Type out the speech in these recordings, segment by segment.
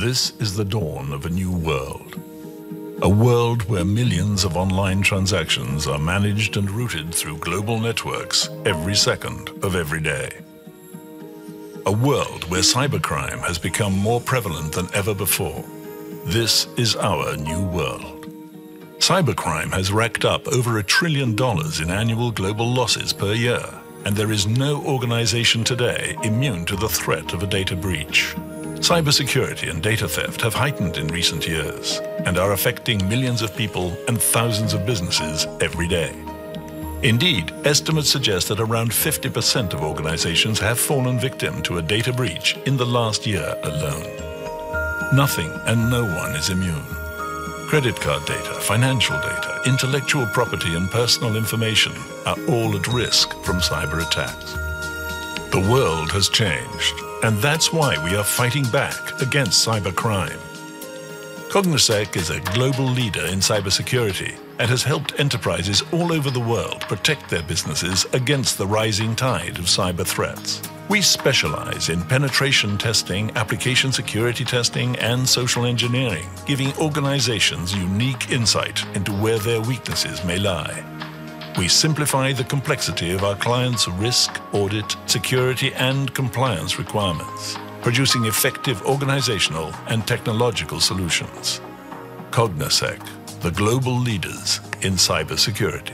This is the dawn of a new world. A world where millions of online transactions are managed and routed through global networks every second of every day. A world where cybercrime has become more prevalent than ever before. This is our new world. Cybercrime has racked up over $1 trillion in annual global losses per year, and there is no organization today immune to the threat of a data breach. Cybersecurity and data theft have heightened in recent years and are affecting millions of people and thousands of businesses every day. Indeed, estimates suggest that around 50% of organizations have fallen victim to a data breach in the last year alone. Nothing and no one is immune. Credit card data, financial data, intellectual property and personal information are all at risk from cyber attacks. The world has changed, and that's why we are fighting back against cybercrime. Cognosec is a global leader in cybersecurity and has helped enterprises all over the world protect their businesses against the rising tide of cyber threats. We specialize in penetration testing, application security testing, and social engineering, giving organizations unique insight into where their weaknesses may lie. We simplify the complexity of our clients' risk, audit, security, and compliance requirements, producing effective organizational and technological solutions. Cognosec, the global leaders in cybersecurity.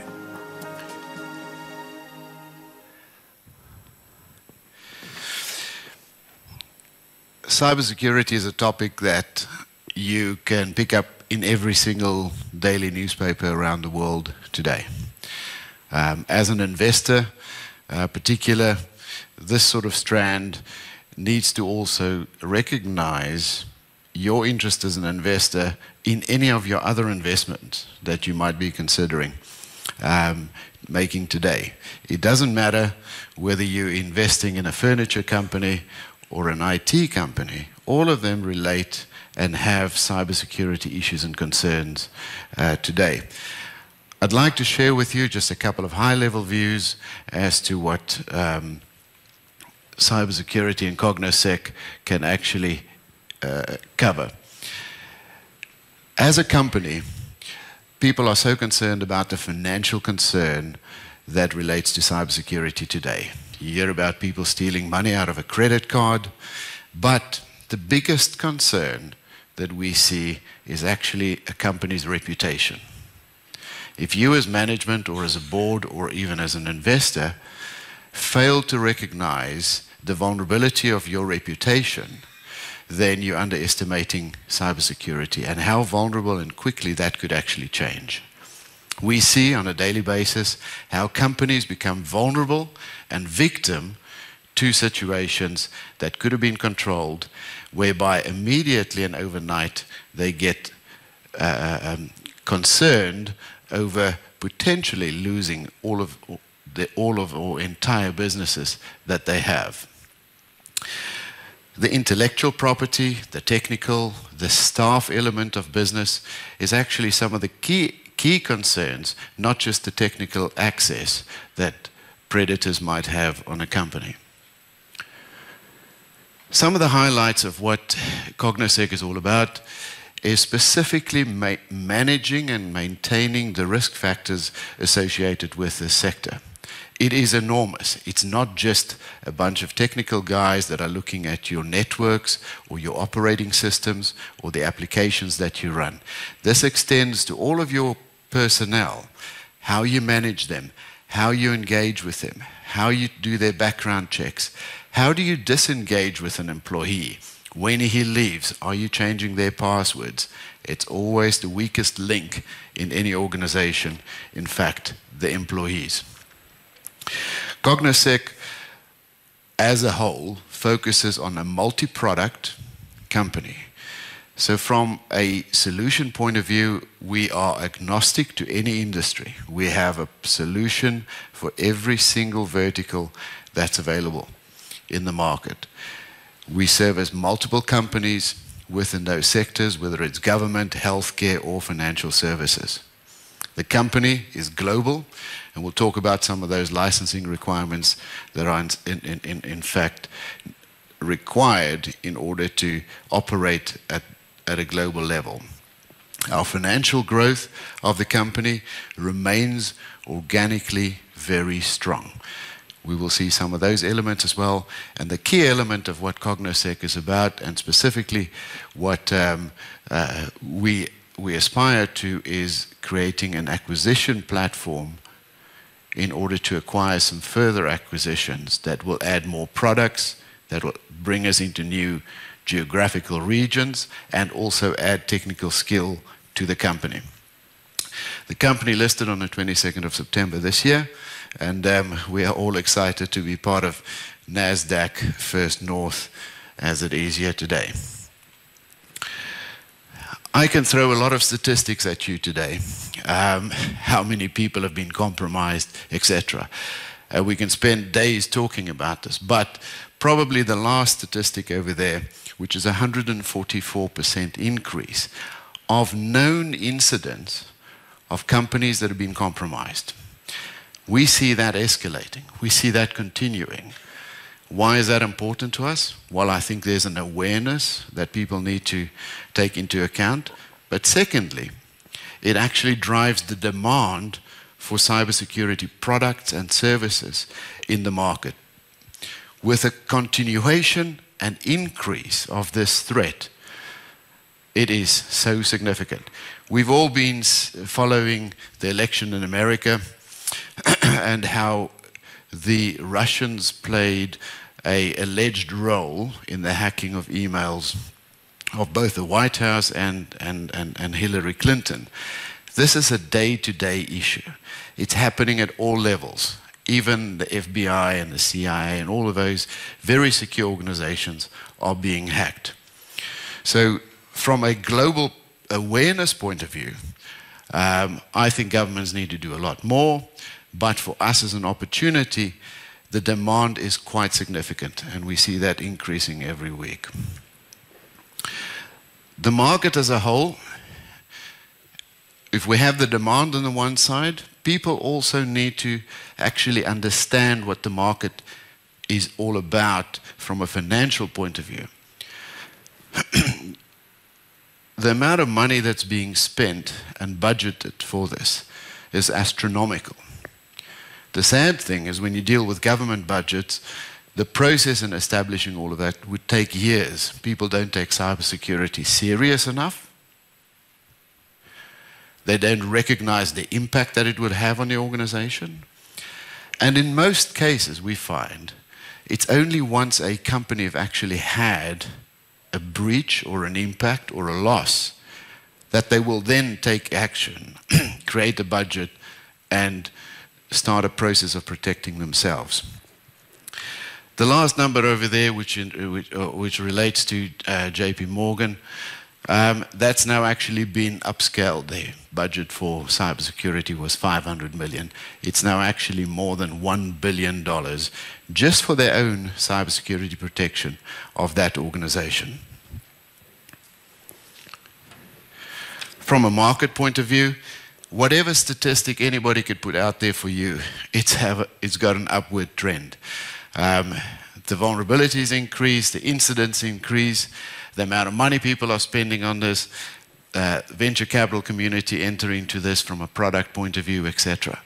Cybersecurity is a topic that you can pick up in every single daily newspaper around the world today. As an investor, particular, this sort of strand needs to also recognize your interest as an investor in any of your other investments that you might be considering making today. It doesn't matter whether you're investing in a furniture company or an IT company, all of them relate and have cybersecurity issues and concerns today. I'd like to share with you just a couple of high-level views as to what cybersecurity and Cognosec can actually cover. As a company, people are so concerned about the financial concern that relates to cybersecurity today. You hear about people stealing money out of a credit card, but the biggest concern that we see is actually a company's reputation. If you as management or as a board or even as an investor fail to recognize the vulnerability of your reputation, then you're underestimating cybersecurity and how vulnerable and quickly that could actually change. We see on a daily basis how companies become vulnerable and victim to situations that could have been controlled, whereby immediately and overnight they get concerned over potentially losing all of or entire businesses that they have. The intellectual property, the technical, the staff element of business is actually some of the key concerns, not just the technical access that predators might have on a company. Some of the highlights of what Cognosec is all about is specifically managing and maintaining the risk factors associated with this sector. It is enormous. It's not just a bunch of technical guys that are looking at your networks or your operating systems or the applications that you run. This extends to all of your personnel, how you manage them, how you engage with them, how you do their background checks, how do you disengage with an employee. When he leaves, are you changing their passwords? It's always the weakest link in any organization, in fact, the employees. Cognosec, as a whole, focuses on a multi-product company. So from a solution point of view, we are agnostic to any industry. We have a solution for every single vertical that's available in the market. We service multiple companies within those sectors, whether it's government, healthcare, or financial services. The company is global, and we'll talk about some of those licensing requirements that are in fact required in order to operate at a global level. Our financial growth of the company remains organically very strong. We will see some of those elements as well. And the key element of what Cognosec is about, and specifically what we aspire to, is creating an acquisition platform in order to acquire some further acquisitions that will add more products, that will bring us into new geographical regions, and also add technical skill to the company. The company listed on the 22nd of September this year, and we are all excited to be part of NASDAQ First North as it is here today. I can throw a lot of statistics at you today, how many people have been compromised, etc. We can spend days talking about this, but probably the last statistic over there, which is a 144% increase of known incidents of companies that have been compromised. We see that escalating. We see that continuing. Why is that important to us? Well, I think there's an awareness that people need to take into account. But secondly, it actually drives the demand for cybersecurity products and services in the market. With a continuation and increase of this threat, it is so significant. We've all been following the election in America and how the Russians played an alleged role in the hacking of emails of both the White House and Hillary Clinton. This is a day-to-day issue. It's happening at all levels. Even the FBI and the CIA and all of those very secure organizations are being hacked. So from a global awareness point of view, I think governments need to do a lot more, but for us as an opportunity, the demand is quite significant, and we see that increasing every week. The market as a whole, if we have the demand on the one side, people also need to actually understand what the market is all about from a financial point of view. The amount of money that's being spent and budgeted for this is astronomical. The sad thing is when you deal with government budgets, the process in establishing all of that would take years. People don't take cybersecurity serious enough. They don't recognize the impact that it would have on the organization. And in most cases, we find it's only once a company have actually had a breach or an impact or a loss that they will then take action, create a budget, and start a process of protecting themselves. The last number over there, which relates to JP Morgan, that's now actually been upscaled. Their budget for cybersecurity was $500 million. It's now actually more than $1 billion just for their own cybersecurity protection of that organization. From a market point of view, whatever statistic anybody could put out there for you, it's got an upward trend. The vulnerabilities increase, the incidents increase, the amount of money people are spending on this, venture capital community entering into this from a product point of view, etc.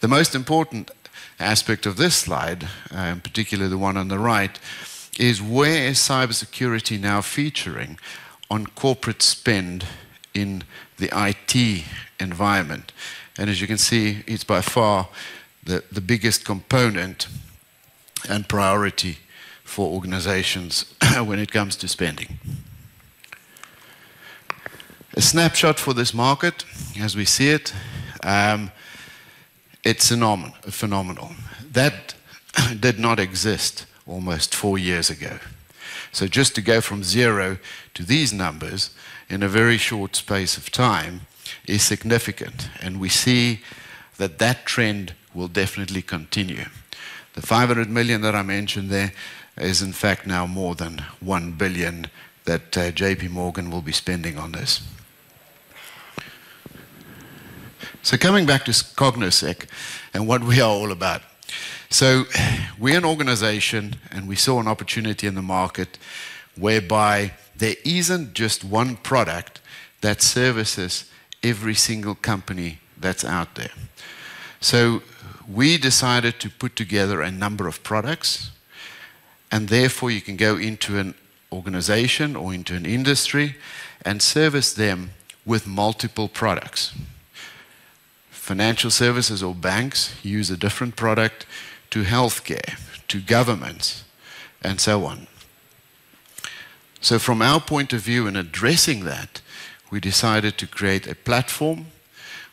The most important aspect of this slide, in particular the one on the right, is where is cybersecurity now featuring on corporate spend in the IT environment. And as you can see, it's by far the biggest component and priority for organizations when it comes to spending. A snapshot for this market, as we see it, it's phenomenal. That did not exist almost 4 years ago. So just to go from 0 to these numbers in a very short space of time is significant. And we see that that trend will definitely continue. The 500 million that I mentioned there is in fact now more than 1 billion that JP Morgan will be spending on this. So coming back to Cognosec and what we are all about. So we're an organization, and we saw an opportunity in the market whereby there isn't just one product that services every single company that's out there. So we decided to put together a number of products, and therefore you can go into an organization or into an industry and service them with multiple products. Financial services or banks use a different product to healthcare, to governments, and so on. So from our point of view in addressing that, we decided to create a platform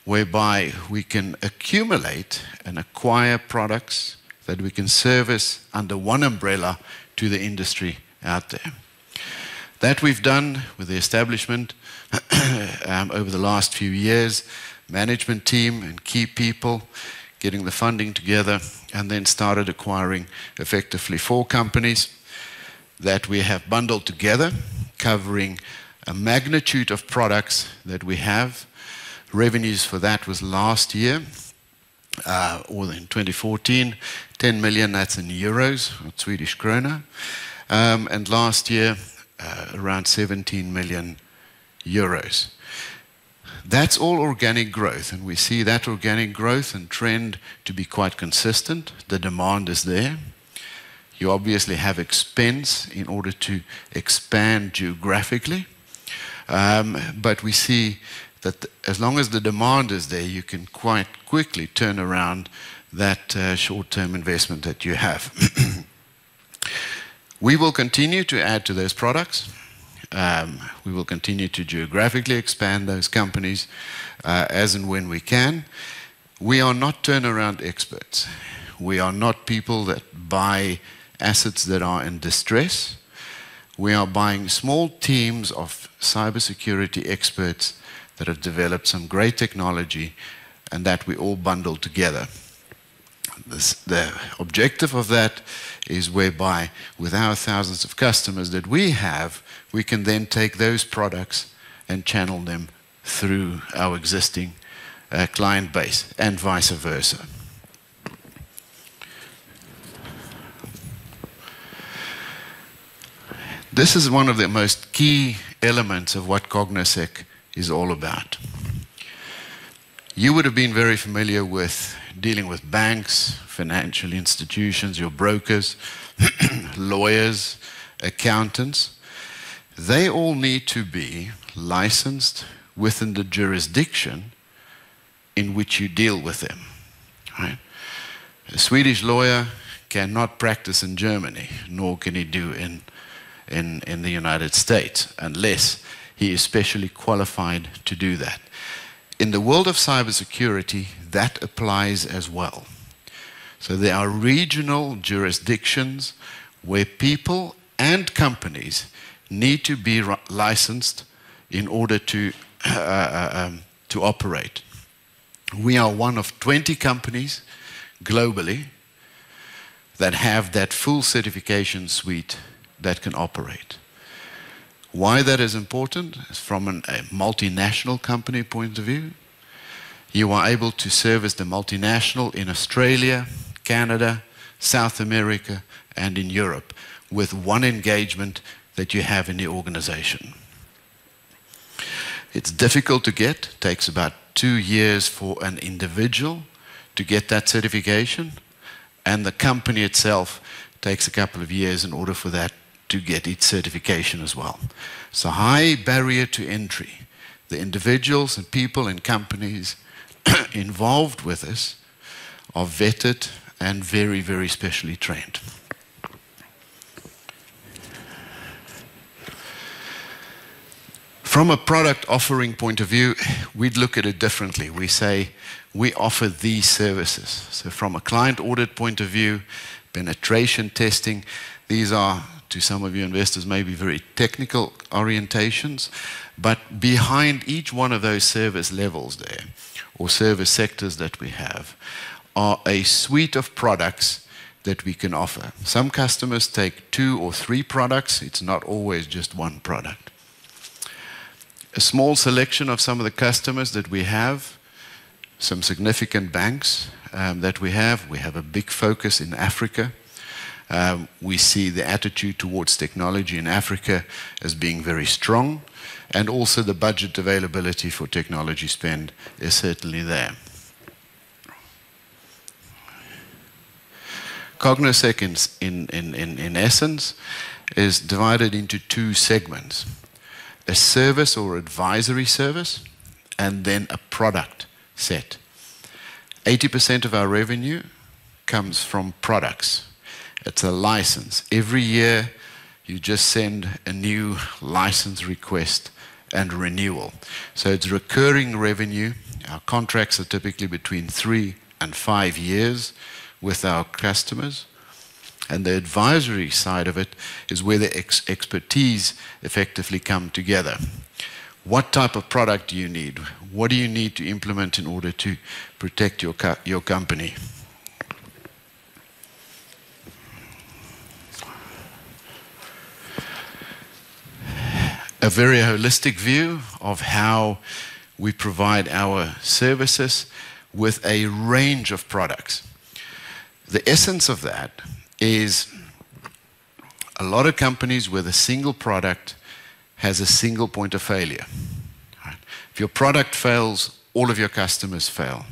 whereby we can accumulate and acquire products that we can service under one umbrella to the industry out there. That we've done with the establishment over the last few years, management team and key people, getting the funding together, and then started acquiring effectively 4 companies that we have bundled together, covering a magnitude of products that we have. Revenues for that was last year, or in 2014, 10 million, that's in euros, not Swedish krona. And last year, around 17 million euros. That's all organic growth, and we see that organic growth and trend to be quite consistent. The demand is there. You obviously have expense in order to expand geographically, but we see that as long as the demand is there, you can quite quickly turn around that short-term investment that you have. We will continue to add to those products. We will continue to geographically expand those companies as and when we can. We are not turnaround experts. We are not people that buy assets that are in distress. We are buying small teams of cybersecurity experts that have developed some great technology and that we all bundle together. The objective of that is whereby with our thousands of customers that we have, we can then take those products and channel them through our existing client base and vice versa. This is one of the most key elements of what Cognosec is all about. You would have been very familiar with dealing with banks, financial institutions, your brokers, lawyers, accountants. They all need to be licensed within the jurisdiction in which you deal with them. Right? A Swedish lawyer cannot practice in Germany, nor can he do in the United States, unless he is specially qualified to do that. In the world of cybersecurity, that applies as well. So there are regional jurisdictions where people and companies need to be licensed in order to operate. We are one of 20 companies globally that have that full certification suite that can operate. Why that is important is from a multinational company point of view. You are able to service the multinational in Australia, Canada, South America, and in Europe with one engagement that you have in the organization. It's difficult to get. It takes about 2 years for an individual to get that certification, and the company itself takes a couple of years in order for that to get its certification as well. It's a high barrier to entry. The individuals and people and companies involved with us are vetted and very, very specially trained. From a product offering point of view, we'd look at it differently. We say we offer these services. So from a client audit point of view, penetration testing, these are, to some of you investors, maybe very technical orientations, but behind each one of those service levels there, or service sectors that we have, are a suite of products that we can offer. Some customers take 2 or 3 products. It's not always just one product. A small selection of some of the customers that we have some significant banks that we have. We have a big focus in Africa. We see the attitude towards technology in Africa as being very strong, and also the budget availability for technology spend is certainly there. Cognosec, in essence, is divided into two segments: a service or advisory service, and then a product set. 80% of our revenue comes from products. It's a license. Every year, you just send a new license request and renewal. So it's recurring revenue. Our contracts are typically between 3 and 5 years with our customers. And the advisory side of it is where the expertise effectively come together. What type of product do you need? What do you need to implement in order to protect your company? A very holistic view of how we provide our services with a range of products. The essence of that is a lot of companies with a single product has a single point of failure. If your product fails, all of your customers fail.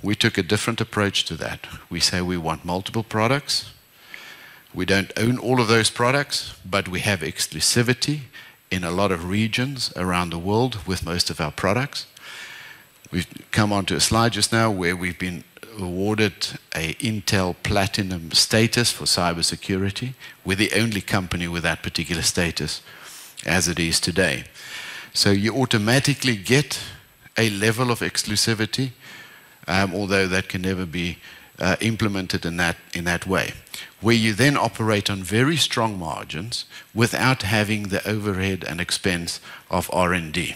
We took a different approach to that. We say we want multiple products. We don't own all of those products, but we have exclusivity in a lot of regions around the world with most of our products. We've come onto a slide just now where we've been awarded a Intel Platinum status for cybersecurity. We're the only company with that particular status as it is today. So you automatically get a level of exclusivity, although that can never be implemented in that way, where you then operate on very strong margins without having the overhead and expense of R&D.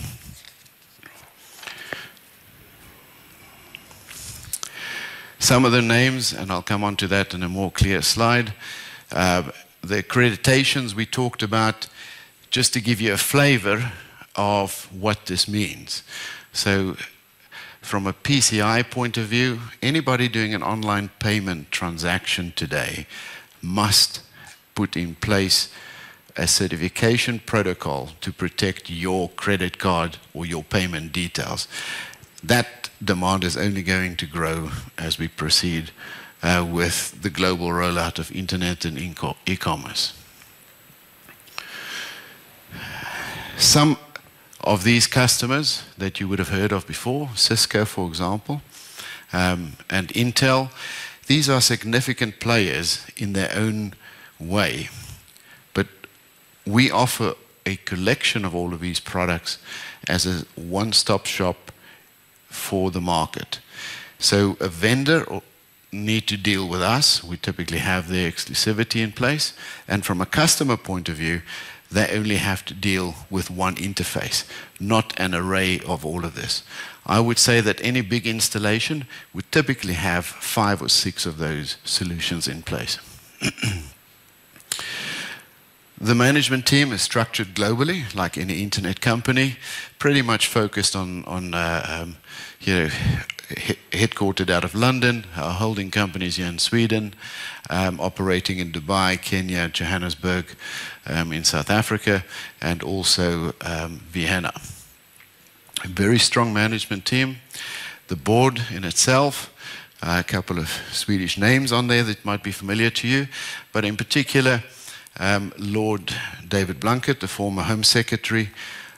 Some of the names, and I'll come on to that in a more clear slide. The accreditations we talked about, just to give you a flavor of what this means. So from a PCI point of view, anybody doing an online payment transaction today must put in place a certification protocol to protect your credit card or your payment details. That demand is only going to grow as we proceed with the global rollout of internet and e-commerce. Some of these customers that you would have heard of before, Cisco, for example, and Intel, these are significant players in their own way. But we offer a collection of all of these products as a one-stop shop for the market. So a vendor need to deal with us. We typically have their exclusivity in place. And from a customer point of view, they only have to deal with one interface, not an array of all of this. I would say that any big installation would typically have 5 or 6 of those solutions in place. The management team is structured globally, like any internet company, pretty much focused on headquartered out of London, our holding companies here in Sweden, operating in Dubai, Kenya, Johannesburg, in South Africa, and also Vienna. A very strong management team. The board in itself, a couple of Swedish names on there that might be familiar to you, but in particular, Lord David Blunkett, the former Home Secretary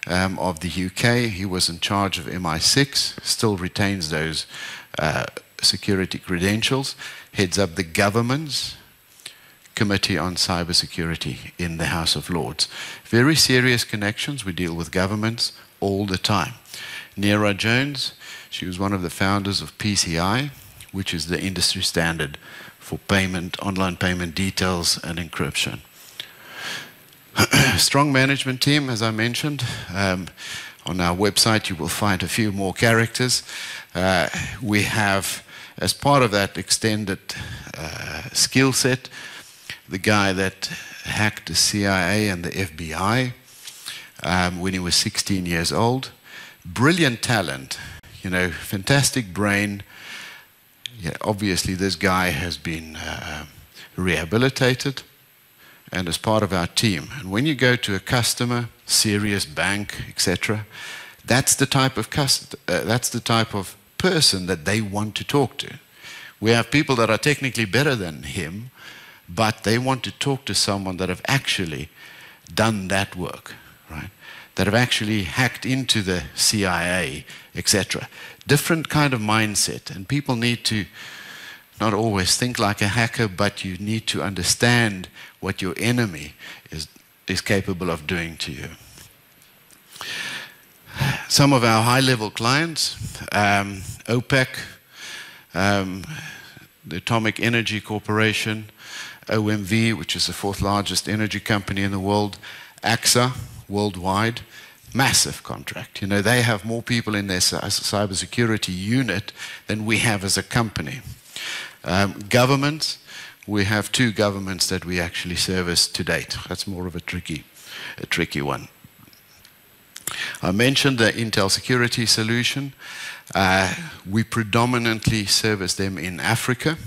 of the UK. He was in charge of MI6, still retains those security credentials, heads up the government's Committee on Cybersecurity in the House of Lords. Very serious connections. We deal with governments all the time. Neera Jones, she was one of the founders of PCI, which is the industry standard for payment, online payment details and encryption. Strong management team, as I mentioned. On our website, you will find a few more characters. We have, as part of that extended skill set, the guy that hacked the CIA and the FBI when he was 16 years old. Brilliant talent. you know, fantastic brain. Yeah, obviously this guy has been rehabilitated and is part of our team. And when you go to a customer, serious bank, etc., that's the type of person that they want to talk to. We have people that are technically better than him, but they want to talk to someone that have actually done that work, right? That have actually hacked into the CIA, etc. Different kind of mindset, and people need to not always think like a hacker, but you need to understand what your enemy is capable of doing to you. Some of our high-level clients, OPEC, the Atomic Energy Corporation, OMV, which is the 4th largest energy company in the world, AXA, worldwide, massive contract. You know, they have more people in their cybersecurity unit than we have as a company. Governments, we have 2 governments that we actually service to date. That's more of a tricky one. I mentioned the Intel security solution. We predominantly service them in Africa.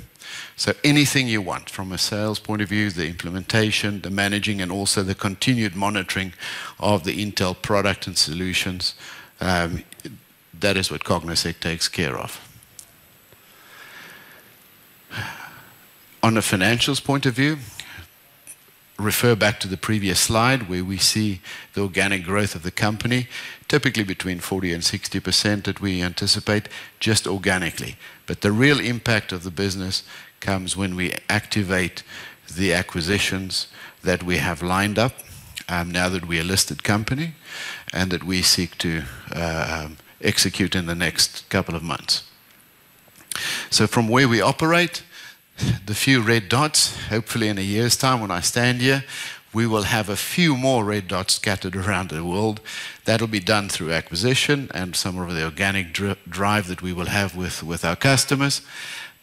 So anything you want from a sales point of view, the implementation, the managing, and also the continued monitoring of the Intel product and solutions, that is what Cognosec takes care of. On a financials point of view, refer back to the previous slide where we see the organic growth of the company, typically between 40 and 60% that we anticipate just organically. But the real impact of the business comes when we activate the acquisitions that we have lined up now that we are a listed company and that we seek to execute in the next couple of months. So from where we operate, the few red dots, hopefully in a year's time when I stand here, we will have a few more red dots scattered around the world. That'll be done through acquisition and some of the organic drive that we will have with our customers.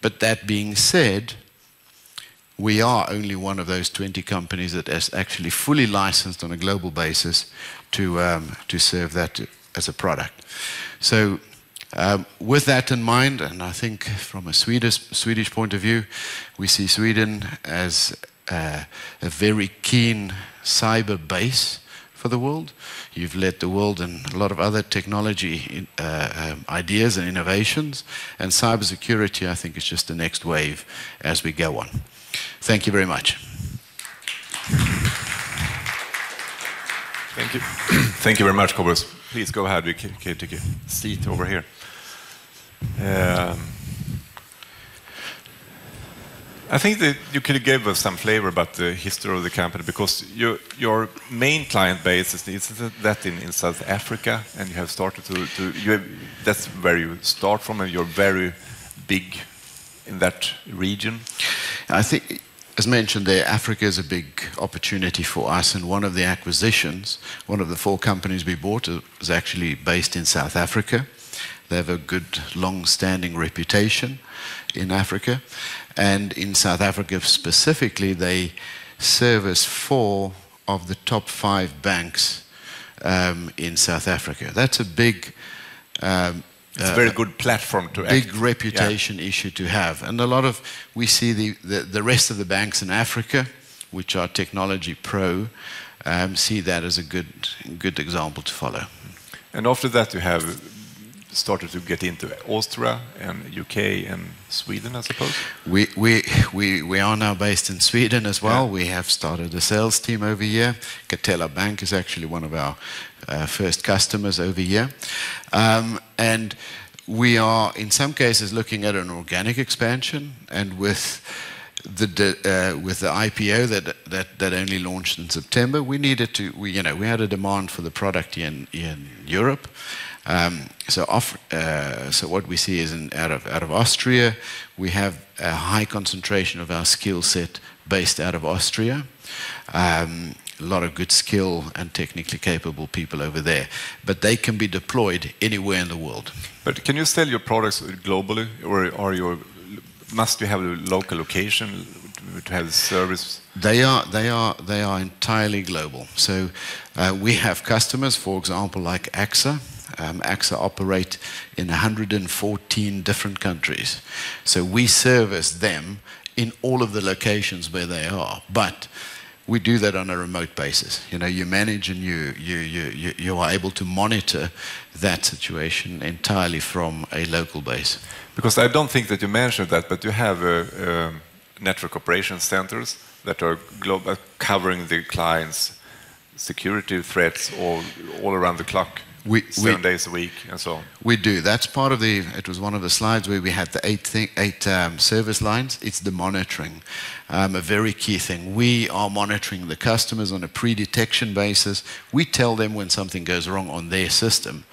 But that being said, we are only one of those 20 companies that is actually fully licensed on a global basis to serve that as a product. So with that in mind, and I think from a Swedish point of view, we see Sweden as a very keen cyber base for the world. You've led the world in a lot of other technology ideas and innovations, and cybersecurity, I think, is just the next wave as we go on. Thank you very much. Thank you. Thank you very much, Cobus. Please go ahead. We can take a seat over here. I think that you could give us some flavor about the history of the company, because your main client base is that in South Africa, and you have started that's where you start from, and you're very big in that region. I think, as mentioned there, Africa is a big opportunity for us, and one of the acquisitions, one of the 4 companies we bought is actually based in South Africa. They have a good, long-standing reputation in Africa. And in South Africa specifically, they service 4 of the top 5 banks in South Africa. That's a big... it's a very good platform to big reputation issue to have. And a lot of... We see the rest of the banks in Africa, which are technology pro, see that as a good example to follow. And after that, you have started to get into Austria and UK and Sweden, I suppose? We are now based in Sweden as well. Yeah. We have started a sales team over here. Catella Bank is actually one of our first customers over here. And we are, in some cases, looking at an organic expansion, and with the IPO that only launched in September, we had a demand for the product in Europe. So what we see is out of Austria, we have a high concentration of our skill set based out of Austria. A lot of good skill and technically capable people over there, but they can be deployed anywhere in the world. But can you sell your products globally, or must you have a local location to have the service? They are entirely global. So we have customers, for example, like AXA, AXA operate in 114 different countries. So we service them in all of the locations where they are. But we do that on a remote basis. You know, you manage and you are able to monitor that situation entirely from a local base. Because I don't think that you mentioned that, but you have network operations centers that are global, covering the clients' security threats all around the clock, 7 days a week, and so on. We do. That's part of the. It was one of the slides where we had the eight service lines. It's the monitoring, a very key thing. We are monitoring the customers on a pre-detection basis. We tell them when something goes wrong on their system,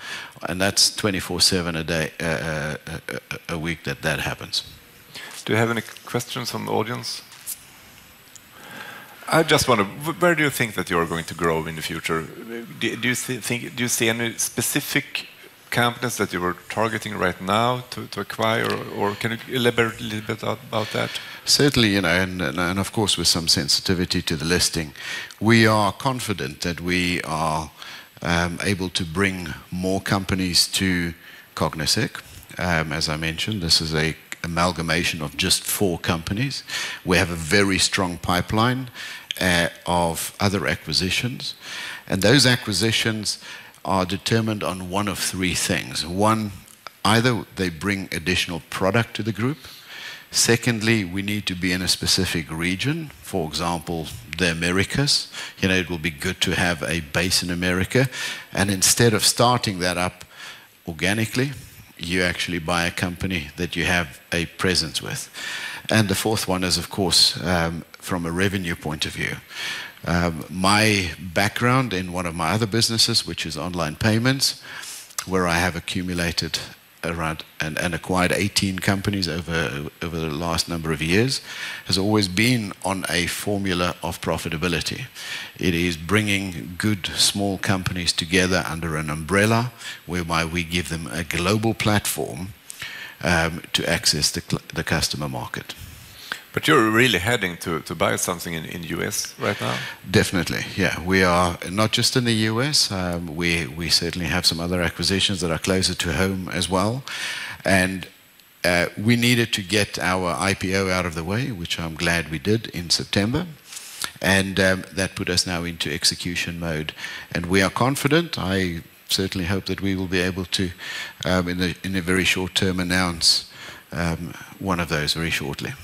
and that's 24/7 a day, a week that happens. Do you have any questions from the audience? I just wonder, where do you think that you're going to grow in the future? Do you see any specific companies that you are targeting right now to acquire, or can you elaborate a little bit about that? Certainly, you know, and of course with some sensitivity to the listing, we are confident that we are able to bring more companies to Cognosec. As I mentioned, this is a amalgamation of just 4 companies. We have a very strong pipeline of other acquisitions, and those acquisitions are determined on one of 3 things. One, either they bring additional product to the group. Secondly, we need to be in a specific region. For example, the Americas. You know, it will be good to have a base in America, and instead of starting that up organically, you actually buy a company that you have a presence with. And the 4th one is, of course, from a revenue point of view. My background in one of my other businesses, which is online payments, where I have accumulated around and acquired 18 companies over the last number of years, has always been on a formula of profitability. It is bringing good small companies together under an umbrella whereby we give them a global platform to access the customer market. But you're really heading to buy something in US right now? Definitely, yeah. We are not just in the US. We certainly have some other acquisitions that are closer to home as well. And we needed to get our IPO out of the way, which I'm glad we did in September. And that put us now into execution mode. And we are confident. I certainly hope that we will be able to, in a very short term, announce one of those very shortly.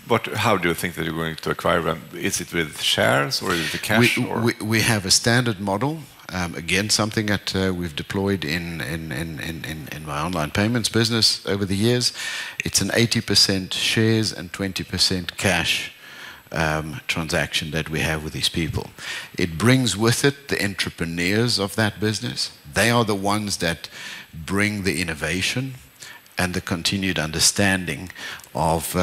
But how do you think that you're going to acquire them? Is it with shares or is it the cash? We have a standard model. Again, something that we've deployed in my online payments business over the years. It's an 80% shares and 20% cash transaction that we have with these people. It brings with it the entrepreneurs of that business. They are the ones that bring the innovation and the continued understanding of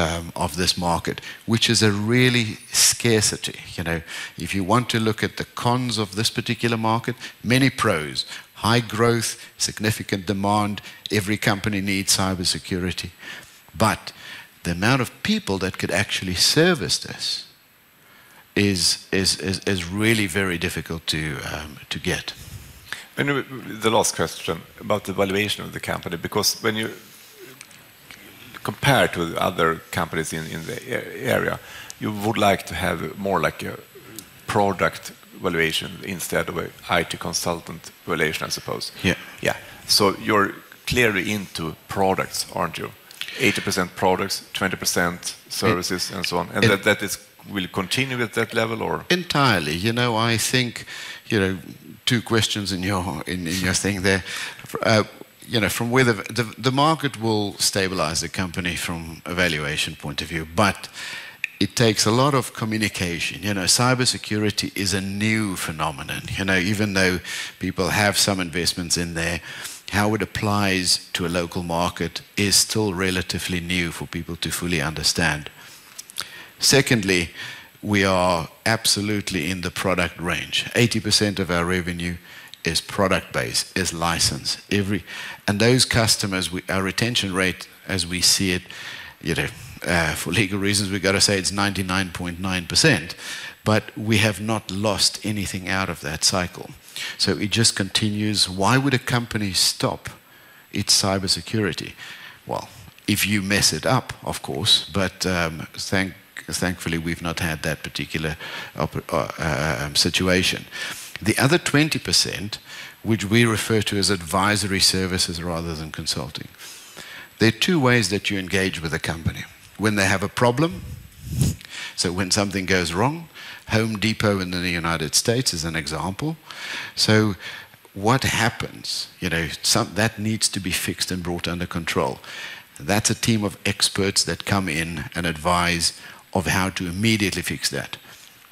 this market, which is a really scarcity. You know, if you want to look at the cons of this particular market, many pros: high growth, significant demand. Every company needs cybersecurity, but the amount of people that could actually service this is really very difficult to get. And the last question about the valuation of the company, because when you compare to other companies in the area, you would like to have more like a product valuation instead of an IT consultant valuation, I suppose. Yeah. Yeah. So you're clearly into products, aren't you? 80% products, 20% services, and so on. And that will continue at that level, or? Entirely. You know, I think, you know, 2 questions in your thing there. You know, from where the market will stabilize the company from a valuation point of view, but it takes a lot of communication. You know, cybersecurity is a new phenomenon. You know, even though people have some investments in there, how it applies to a local market is still relatively new for people to fully understand. Secondly, we are absolutely in the product range. 80% of our revenue is product-based, is license. And those customers, our retention rate, as we see it, you know, for legal reasons, we've got to say it's 99.9%, but we have not lost anything out of that cycle. So it just continues. Why would a company stop its cybersecurity? Well, if you mess it up, of course, but thankfully we've not had that particular situation. The other 20%, which we refer to as advisory services rather than consulting, there are two ways that you engage with a company. When they have a problem, so when something goes wrong, Home Depot in the United States is an example. So what happens? You know, that needs to be fixed and brought under control. That's a team of experts that come in and advise of how to immediately fix that.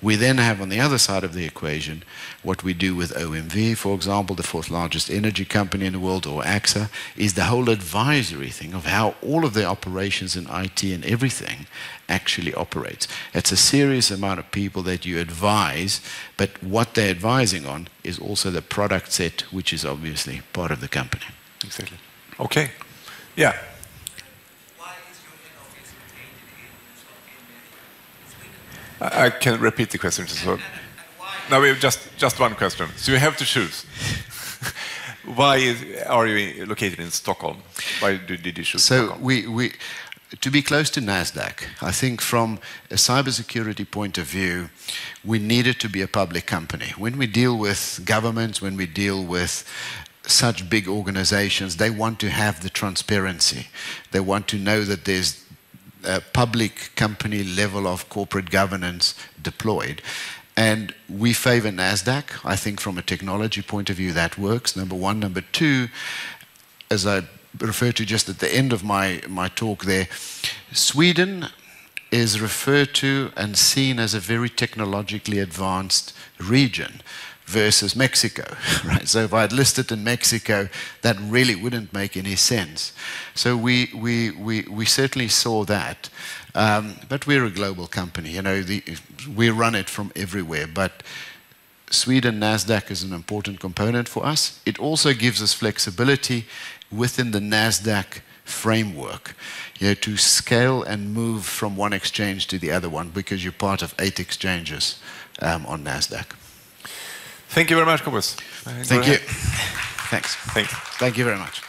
We then have on the other side of the equation what we do with OMV, for example, the fourth largest energy company in the world, or AXA, is the whole advisory thing of how all of their operations in IT and everything actually operates. It's a serious amount of people that you advise, but what they're advising on is also the product set, which is obviously part of the company. Exactly. Okay. Yeah. I can repeat the question. So now we have just one question. So you have to choose. Why are you located in Stockholm? Why did you choose Stockholm? So to be close to NASDAQ, I think from a cybersecurity point of view, we needed to be a public company. When we deal with governments, when we deal with such big organizations, they want to have the transparency. They want to know that there's a public company level of corporate governance deployed. And we favor NASDAQ. I think from a technology point of view that works, number one. Number two, as I referred to just at the end of my talk there, Sweden is referred to and seen as a very technologically advanced region versus Mexico, right? So if I had listed in Mexico, that really wouldn't make any sense. So we certainly saw that, but we're a global company. You know, we run it from everywhere. But Sweden NASDAQ is an important component for us. It also gives us flexibility within the NASDAQ framework, you know, to scale and move from one exchange to the other one, because you're part of 8 exchanges on NASDAQ. Thank you very much, Cobus. Thank you. Thanks. Thanks. Thank you very much.